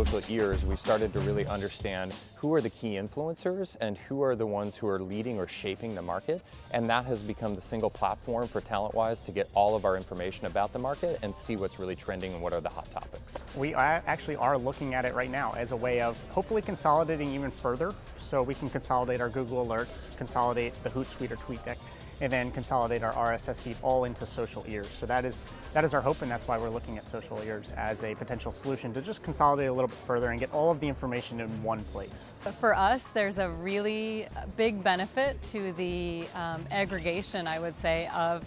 Social Ears, we've started to really understand who are the key influencers and who are the ones who are leading or shaping the market. And that has become the single platform for TalentWise to get all of our information about the market and see what's really trending and what are the hot topics. We actually are looking at it right now as a way of hopefully consolidating even further, so we can consolidate our Google Alerts, consolidate the Hootsuite or TweetDeck, and then consolidate our RSS feed all into Social Ears. So that is our hope, and that's why we're looking at Social Ears as a potential solution to just consolidate a little bit further and get all of the information in one place. For us, there's a really big benefit to the aggregation, I would say, of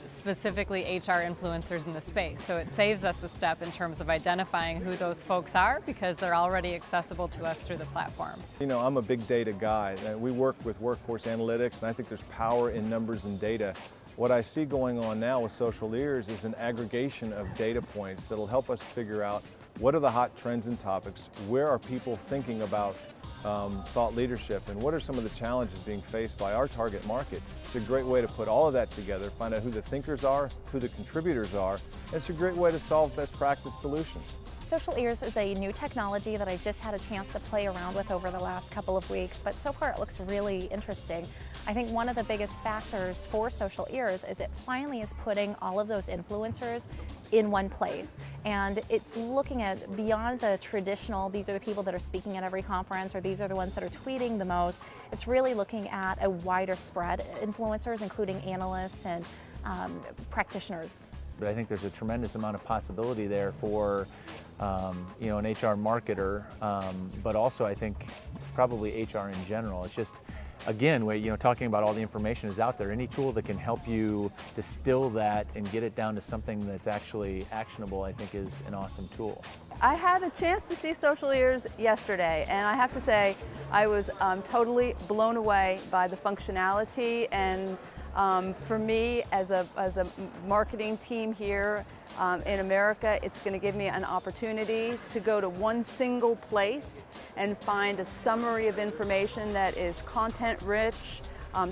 specifically HR influencers in the space. So it saves us a step in terms of identifying who those folks are because they're already accessible to us through the platform. You know, I'm a big data guy. We work with workforce analytics, and I think there's power in numbers and data. What I see going on now with Social Ears is an aggregation of data points that'll help us figure out what are the hot trends and topics, where are people thinking about thought leadership, and what are some of the challenges being faced by our target market. It's a great way to put all of that together, find out who the thinkers are, who the contributors are, and it's a great way to solve best practice solutions. Social Ears is a new technology that I just had a chance to play around with over the last couple of weeks, but so far it looks really interesting. I think one of the biggest factors for Social Ears is it finally is putting all of those influencers in one place. And it's looking at beyond the traditional, these are the people that are speaking at every conference, or these are the ones that are tweeting the most. It's really looking at a wider spread influencers, including analysts and practitioners. But I think there's a tremendous amount of possibility there for you know, an HR marketer, but also I think probably HR in general. It's just, again, you know, talking about all the information is out there. Any tool that can help you distill that and get it down to something that's actually actionable, I think, is an awesome tool. I had a chance to see Social Ears yesterday, and I have to say I was totally blown away by the functionality. And for me, as a marketing team here in America, it's going to give me an opportunity to go to one single place and find a summary of information that is content rich,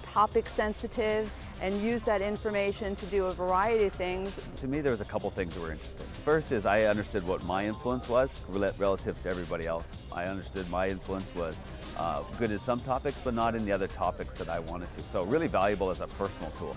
topic sensitive, and use that information to do a variety of things. To me, there was a couple things that were interesting. First is I understood what my influence was relative to everybody else. I understood my influence was good in some topics, but not in the other topics that I wanted to. So really valuable as a personal tool.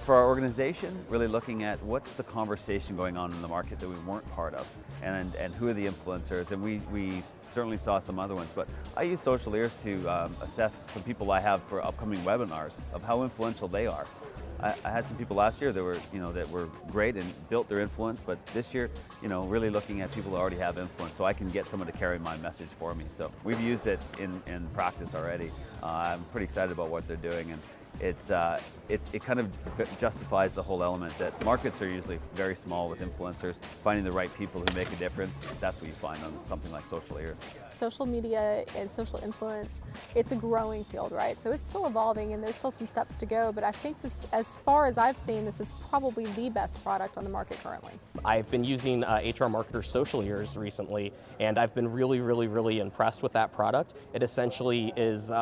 For our organization, really looking at what's the conversation going on in the market that we weren't part of, and who are the influencers, and we certainly saw some other ones, but I use Social Ears to assess some people I have for upcoming webinars of how influential they are. I had some people last year that were, that were great and built their influence, but this year, really looking at people who already have influence, so I can get someone to carry my message for me. So we've used it in practice already. I'm pretty excited about what they're doing, and it kind of justifies the whole element that markets are usually very small with influencers. Finding the right people who make a difference, that's what you find on something like Social Ears. Social media and social influence, it's a growing field, right? So it's still evolving and there's still some steps to go, but I think this, as far as I've seen, this is probably the best product on the market currently. I've been using HRMarketer Social Ears recently, and I've been really impressed with that product. It essentially is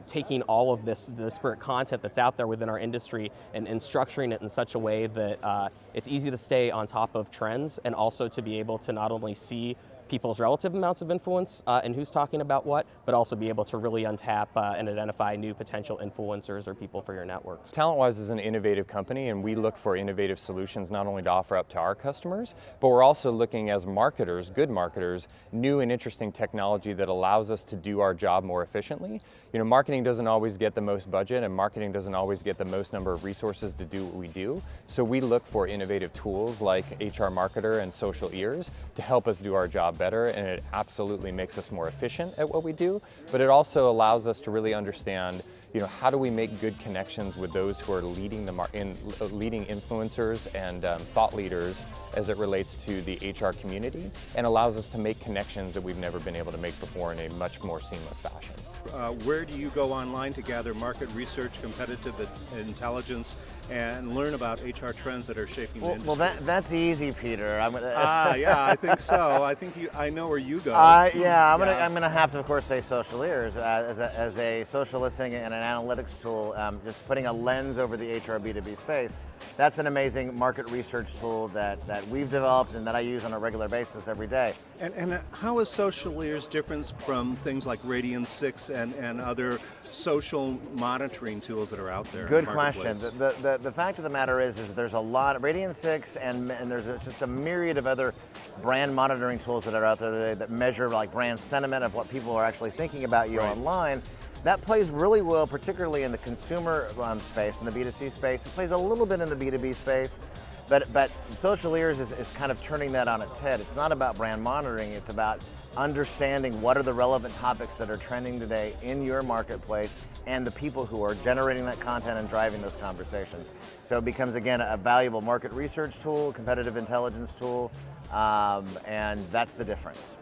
taking all of this disparate content that's out there within our industry and structuring it in such a way that it's easy to stay on top of trends, and also to be able to not only see people's relative amounts of influence and who's talking about what, but also be able to really untap and identify new potential influencers or people for your networks. TalentWise is an innovative company, and we look for innovative solutions not only to offer up to our customers, but we're also looking as marketers, good marketers, new and interesting technology that allows us to do our job more efficiently. Marketing doesn't always get the most budget, and marketing doesn't always get the most number of resources to do what we do. So we look for innovative tools like HRMarketer and Social Ears to help us do our job better, and it absolutely makes us more efficient at what we do, but it also allows us to really understand how do we make good connections with those who are leading leading influencers and thought leaders as it relates to the HR community, and allows us to make connections that we've never been able to make before in a much more seamless fashion. Where do you go online to gather market research, competitive intelligence, and learn about HR trends that are shaping the industry? Well, that's easy, Peter. Yeah, I think so. I know where you go. Yeah, I'm gonna have to, of course, say Social Ears as a social listening and an analytics tool, just putting a lens over the HR B2B space. That's an amazing market research tool that we've developed and that I use on a regular basis every day. And how is SocialEars different from things like Radian 6 and other social monitoring tools that are out there? Good question. The fact of the matter is there's a lot of Radian 6 and there's just a myriad of other brand monitoring tools that are out there today that measure like brand sentiment of what people are actually thinking about you online. That plays really well, particularly in the consumer space, in the B2C space. It plays a little bit in the B2B space, but SocialEars is kind of turning that on its head. It's not about brand monitoring, it's about understanding what are the relevant topics that are trending today in your marketplace and the people who are generating that content and driving those conversations. So it becomes, again, a valuable market research tool, competitive intelligence tool, and that's the difference.